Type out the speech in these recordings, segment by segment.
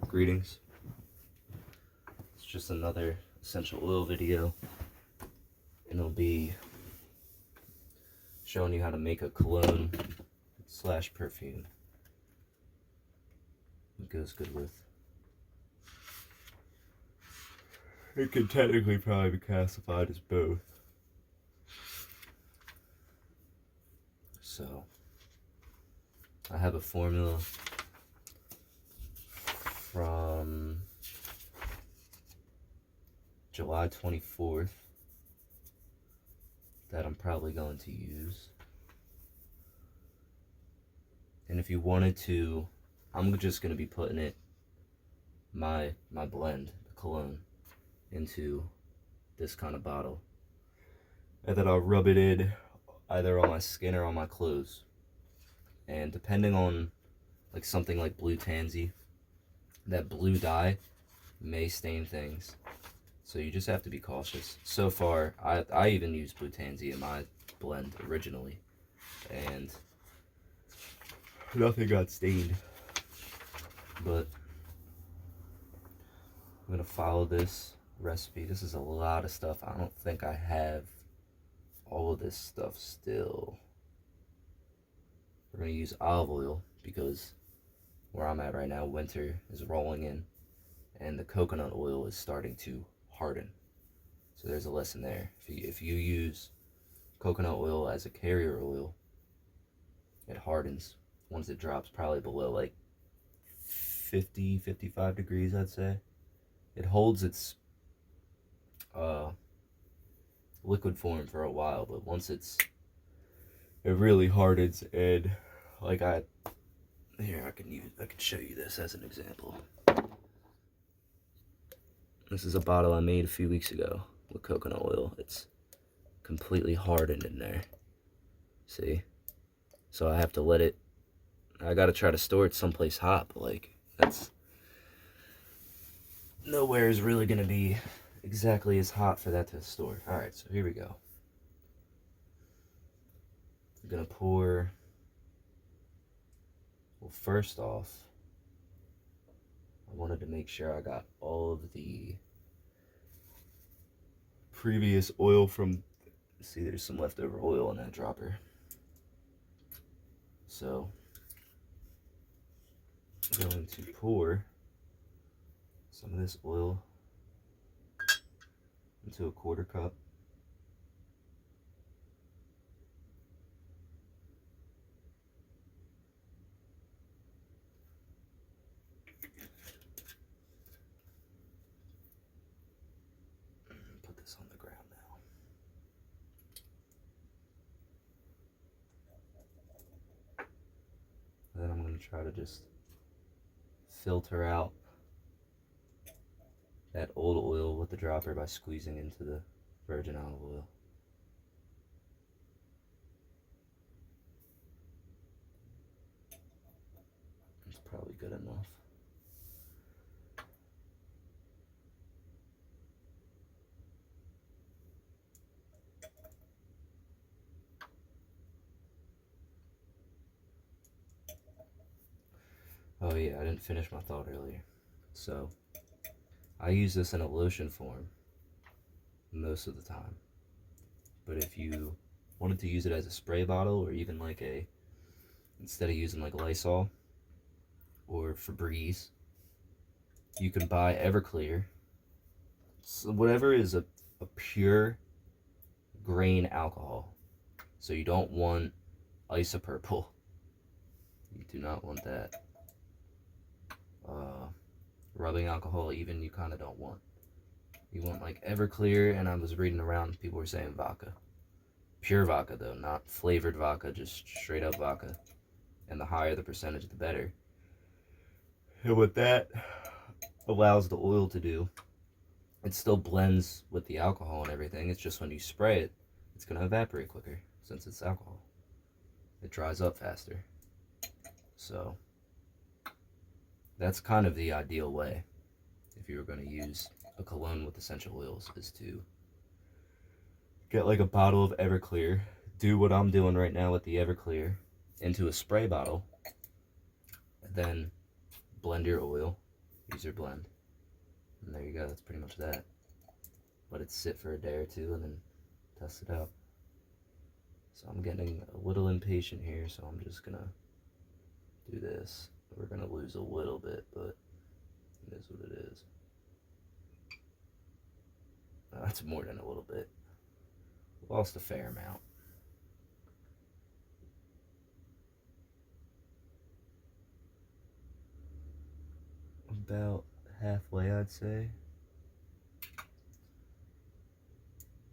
Greetings. It's just another essential oil video, and it'll be showing you how to make a cologne slash perfume. It goes good with. It could technically probably be classified as both. So, I have a formula from July 24th that I'm probably going to use. And if you wanted to, I'm just going to be putting my blend, the cologne, into this kind of bottle. And then I'll rub it in either on my skin or on my clothes. And depending on like something like blue tansy, that blue dye may stain things. So you just have to be cautious. So far, I even used blue tansy in my blend originally, and nothing got stained. But I'm gonna follow this recipe. This is a lot of stuff. I don't think I have all of this stuff still. We're gonna use olive oil because where I'm at right now, winter is rolling in and the coconut oil is starting to harden. So there's a lesson there. If you use coconut oil as a carrier oil, it hardens once it drops probably below like 55 degrees, I'd say. It holds its liquid form for a while, but once it really hardens, and like I can show you this as an example. This is a bottle I made a few weeks ago with coconut oil. It's completely hardened in there. See? So I have to let it, I gotta try to store it someplace hot, but like, that's, nowhere is really gonna be exactly as hot for that to store. Alright, so here we go. I'm gonna pour, well, first off, I wanted to make sure I got all of the previous oil from, see, there's some leftover oil in that dropper. So, I'm going to pour some of this oil into a 1/4 cup. Put this on the ground now. And then I'm going to try to just filter out that old oil with the dropper by squeezing into the virgin olive oil. It's probably good enough. Oh yeah, I didn't finish my thought earlier. So, I use this in a lotion form most of the time. But if you wanted to use it as a spray bottle, or even like instead of using like Lysol or Febreze, you can buy Everclear. So whatever is a pure grain alcohol. So you don't want isopurple. You do not want that. Rubbing alcohol, even, you kind of don't want. You want like Everclear, and I was reading around, people were saying vodka. Pure vodka though, not flavored vodka, just straight up vodka. And the higher the percentage, the better. And what that allows the oil to do, it still blends with the alcohol and everything. It's just when you spray it, it's going to evaporate quicker since it's alcohol. It dries up faster. So that's kind of the ideal way if you were going to use a cologne with essential oils, is to get like a bottle of Everclear, do what I'm doing right now with the Everclear, into a spray bottle, then blend your oil, use your blend. And there you go, that's pretty much that. Let it sit for a day or two and then test it out. So I'm getting a little impatient here, so I'm just gonna do this. We're gonna lose a little bit, but it is what it is. That's more than a little bit. Lost a fair amount. About halfway, I'd say.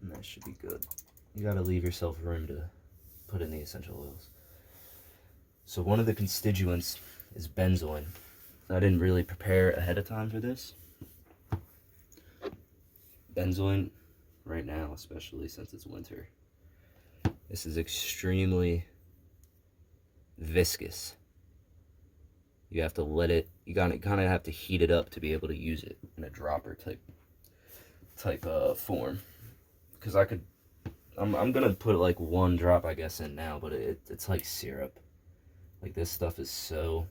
And that should be good. You gotta leave yourself room to put in the essential oils. So one of the constituents is benzoin. I didn't really prepare ahead of time for this. Benzoin, right now, especially since it's winter, this is extremely viscous. You have to let it, you kind of have to heat it up to be able to use it in a dropper type form. Because I'm gonna put like one drop, I guess, in now, but it's like syrup. Like, this stuff is so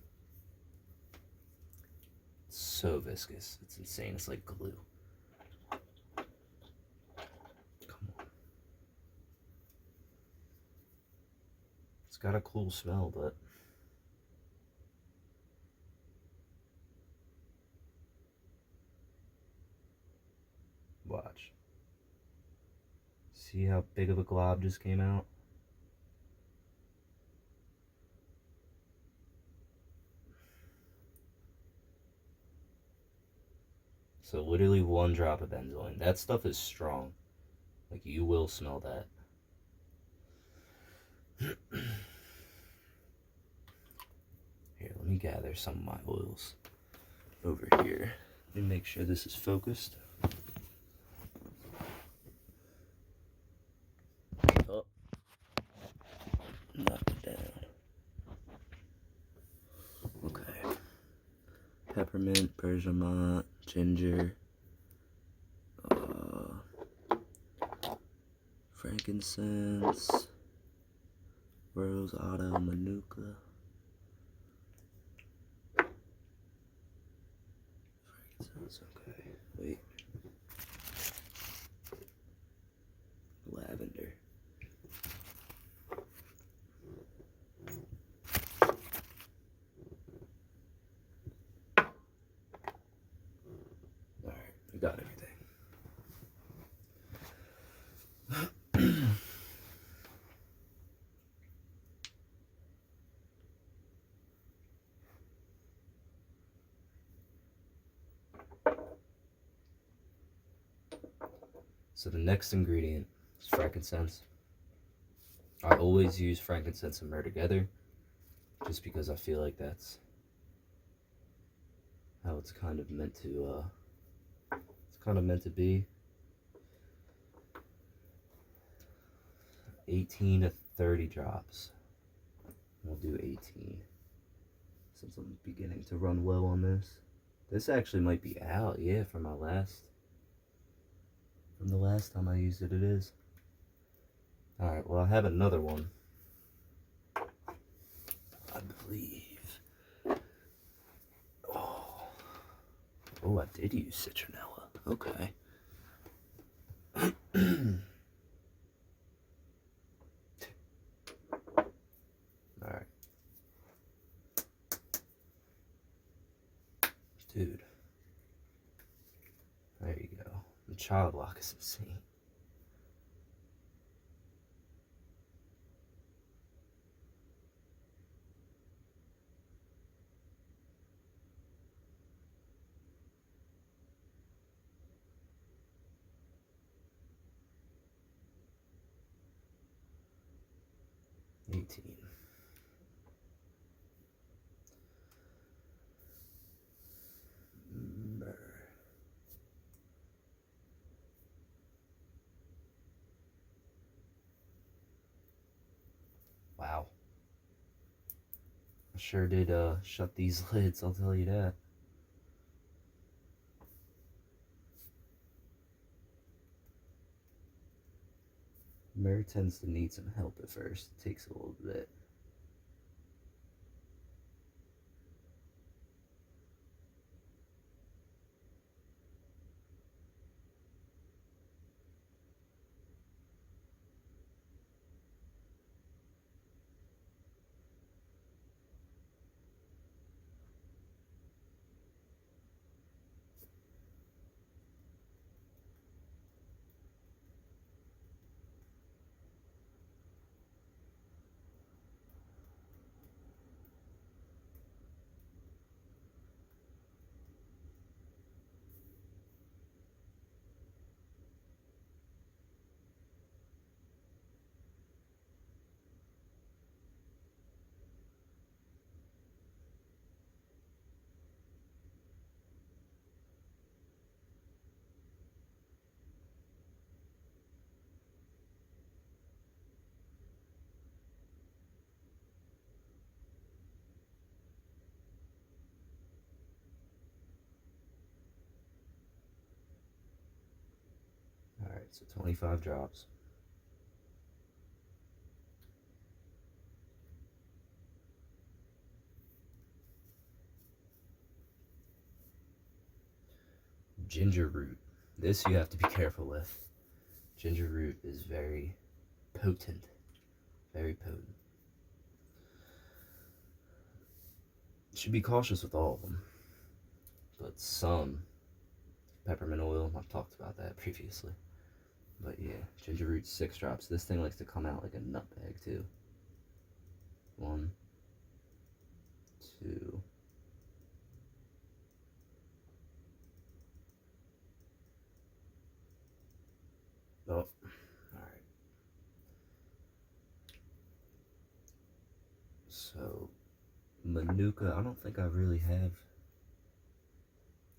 viscous. It's insane. It's like glue. Come on. It's got a cool smell, but watch. See how big of a glob just came out? So literally one drop of benzoin. That stuff is strong. Like, you will smell that. Here, let me gather some of my oils over here. Let me make sure this is focused. Oh, knock it down. Okay. Peppermint, bergamot, ginger, frankincense, rose otto, manuka. Frankincense, okay. Wait. Lavender. Alright, we got everything. So the next ingredient is frankincense. I always use frankincense and myrrh together, just because I feel like that's how it's kind of meant to be. 18 to 30 drops. We'll do 18, since I'm beginning to run low on this. This actually might be out, yeah, from the last time I used it, it is. Alright, well, I have another one, I believe. Oh, I did use citronella. Okay. Alright. Dude. There you go. The child lock is insane. Wow. I sure did shut these lids, I'll tell you that. Myrrh tends to need some help at first. It takes a little bit. So 25 drops. Ginger root. This you have to be careful with. Ginger root is very potent. Very potent. Should be cautious with all of them. But some, peppermint oil, I've talked about that previously. But yeah, ginger root 6 drops. This thing likes to come out like a nutmeg too. 1, 2. Oh, alright. So, Manuka, I don't think I really have.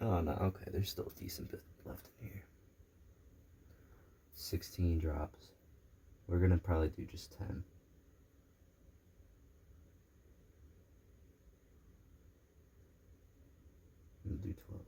Oh no, okay, there's still a decent bit left in here. 16 drops. We're gonna probably do just 10. We'll do 12.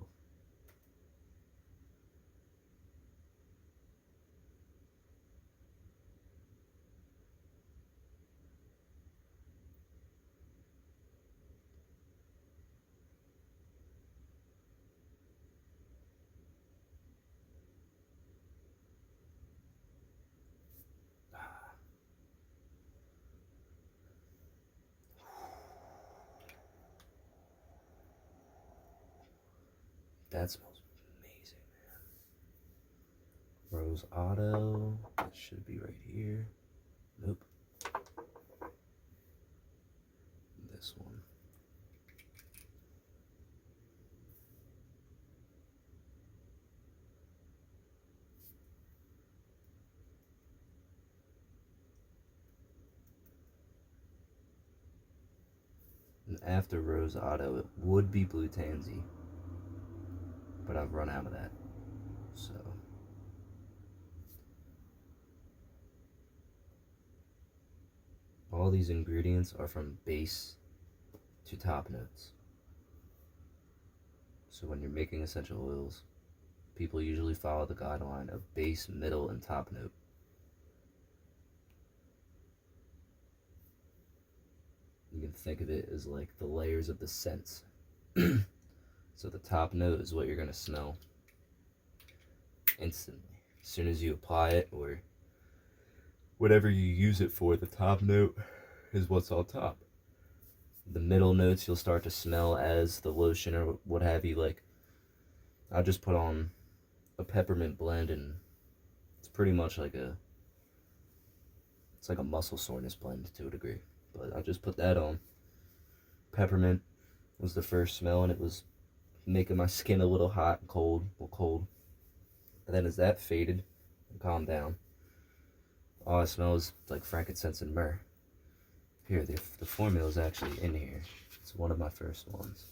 That smells amazing, man. Rose Otto. That should be right here. Nope. This one. And after Rose Otto, it would be Blue Tansy. But I've run out of that. So. All these ingredients are from base to top notes. So when you're making essential oils, people usually follow the guideline of base, middle, and top note. You can think of it as like the layers of the scents. So the top note is what you're going to smell instantly. As soon as you apply it or whatever you use it for, the top note is what's on top. The middle notes you'll start to smell as the lotion or what have you. Like, I'll just put on a peppermint blend and it's pretty much like it's like a muscle soreness blend to a degree. But I'll just put that on. Peppermint was the first smell and it was making my skin a little hot and cold. And then as that faded and calmed down, all I smell is like frankincense and myrrh. Here, the formula is actually in here. It's one of my first ones.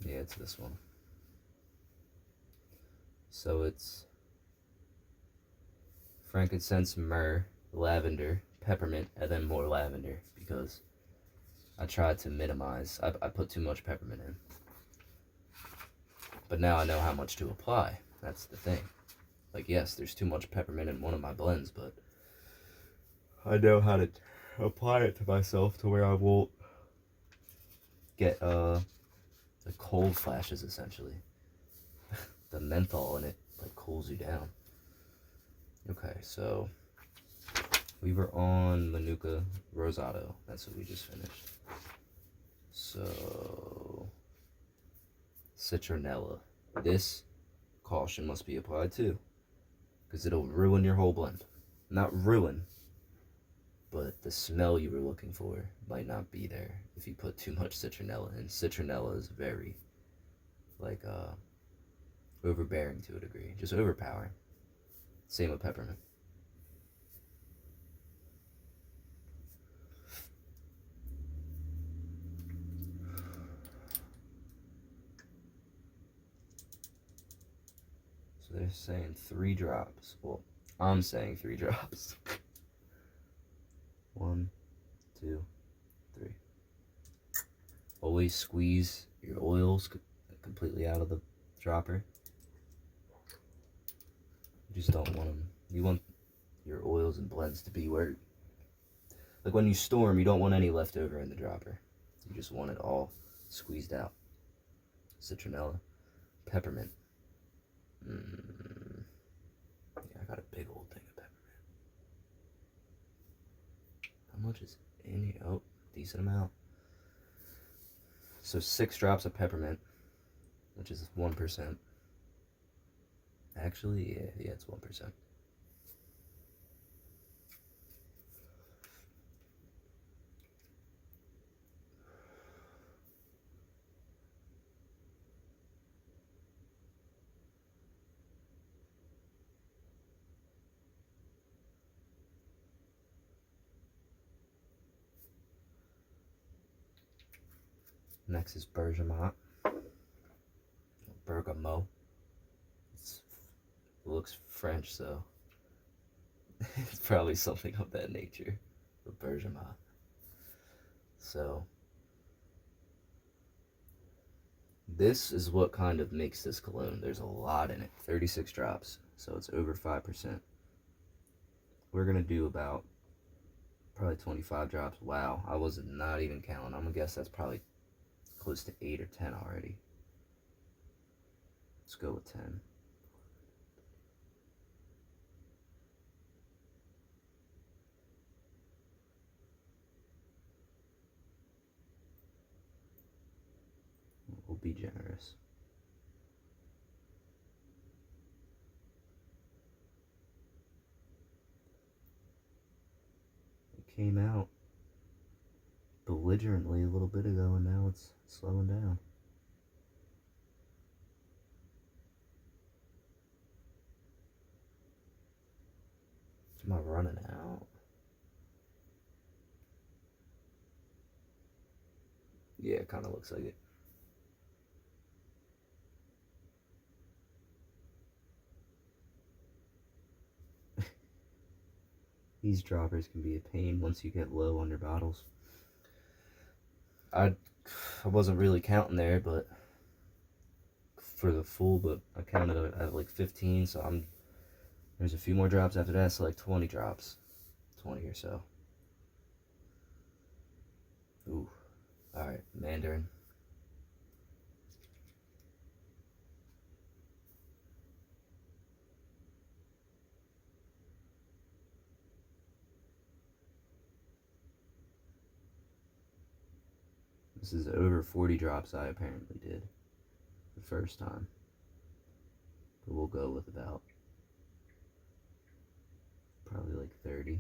Yeah, it's this one. So it's frankincense, myrrh, lavender, peppermint, and then more lavender because I tried to minimize. I put too much peppermint in. But now I know how much to apply. That's the thing. Like, yes, there's too much peppermint in one of my blends, but I know how to apply it to myself to where I won't get the cold flashes, essentially. The menthol in it like cools you down. Okay, so we were on Manuka Rosado. That's what we just finished. So citronella. This caution must be applied too, because it'll ruin your whole blend. Not ruin, but the smell you were looking for might not be there if you put too much citronella in. Citronella is very like overbearing to a degree, just overpowering. Same with peppermint. So they're saying 3 drops. Well, I'm saying 3 drops. 1, 2, 3. Always squeeze your oils completely out of the dropper. You just don't want them. You want your oils and blends to be where, like when you store them, you don't want any left over in the dropper. You just want it all squeezed out. Citronella, peppermint. Yeah, I got a big old thing of peppermint. How much is in here? Oh, decent amount. So 6 drops of peppermint, which is 1%. Actually, yeah, it's 1%. Next is bergamot. Bergamot. It looks French, so it's probably something of that nature. The bergamot. So this is what kind of makes this cologne. There's a lot in it. 36 drops, so it's over 5%. We're gonna do about probably 25 drops. Wow, I was not even counting. I'm gonna guess that's probably close to 8 or 10 already. Let's go with 10. We'll be generous. It came out belligerently a little bit ago, and now it's slowing down. Am I running out? Yeah, it kind of looks like it. These droppers can be a pain once you get low on your bottles. I wasn't really counting there, but for the full, but I counted at like 15, so there's a few more drops after that, so like 20 drops. 20 or so. Ooh. Alright, Mandarin. This is over 40 drops I apparently did the first time. But we'll go with about probably like 30.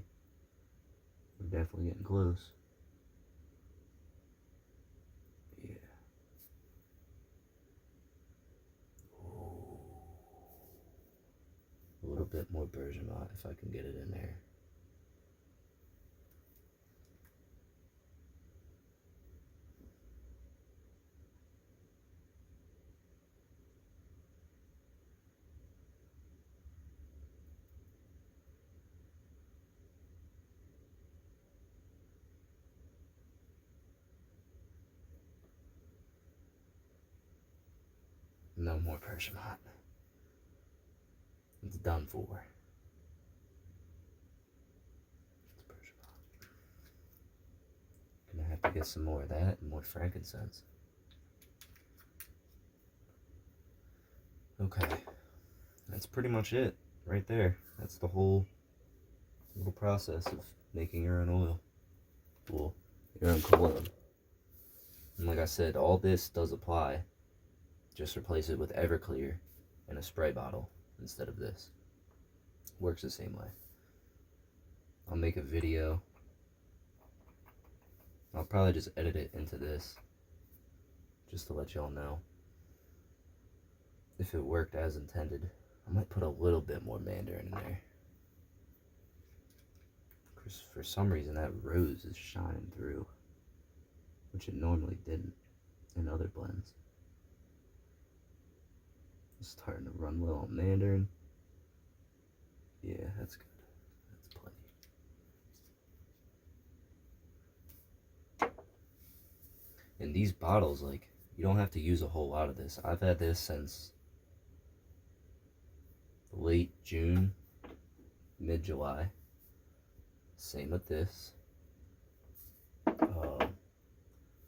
We're definitely getting close. Yeah. Ooh. A little bit more bergamot if I can get it in there. No more bergamot. It's done for. It's bergamot. Gonna have to get some more of that and more frankincense. Okay. That's pretty much it right there. That's the whole little process of making your own oil. Well, your own cologne. And like I said, all this does apply. Just replace it with Everclear in a spray bottle instead of this. Works the same way. I'll make a video. I'll probably just edit it into this just to let y'all know if it worked as intended. I might put a little bit more Mandarin in there. Because for some reason that rose is shining through, which it normally didn't in other blends. It's starting to run low on Mandarin. Yeah, that's good. That's plenty. And these bottles, like, you don't have to use a whole lot of this. I've had this since late June, mid-July. Same with this.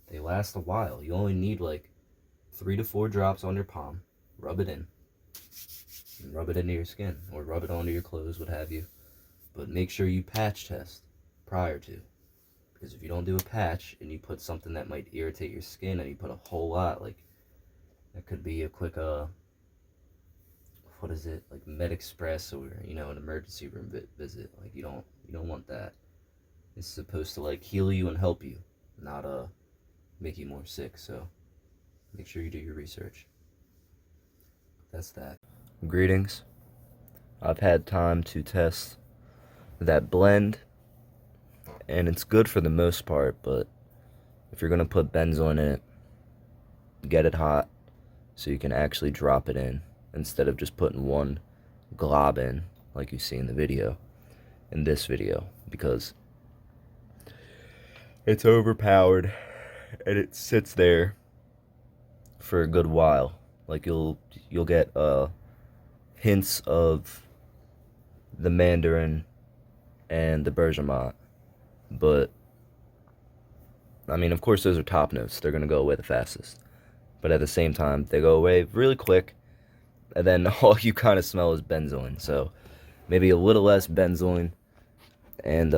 They last a while. You only need like 3 to 4 drops on your palm. Rub it in. And rub it into your skin. Or rub it onto your clothes, what have you. But make sure you patch test prior to. Because if you don't do a patch and you put something that might irritate your skin and you put a whole lot, like, that could be a quick, what is it, like Med Express or, you know, an emergency room visit. Like, you don't want that. It's supposed to, like, heal you and help you, not, make you more sick. So make sure you do your research. That's that. Greetings. I've had time to test that blend, and it's good for the most part, but if you're gonna put benzoin in it, get it hot so you can actually drop it in instead of just putting one glob in like you see in the video, in this video, because it's overpowered and it sits there for a good while. Like, you'll get hints of the Mandarin and the bergamot, but I mean, of course those are top notes. They're gonna go away the fastest, but at the same time they go away really quick, and then all you kind of smell is benzoin. So maybe a little less benzoin, and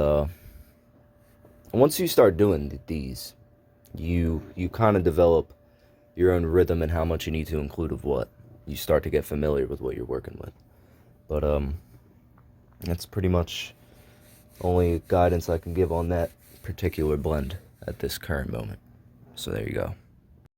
once you start doing these, you kind of develop your own rhythm and how much you need to include of what. You start to get familiar with what you're working with. But that's pretty much only guidance I can give on that particular blend at this current moment. So there you go.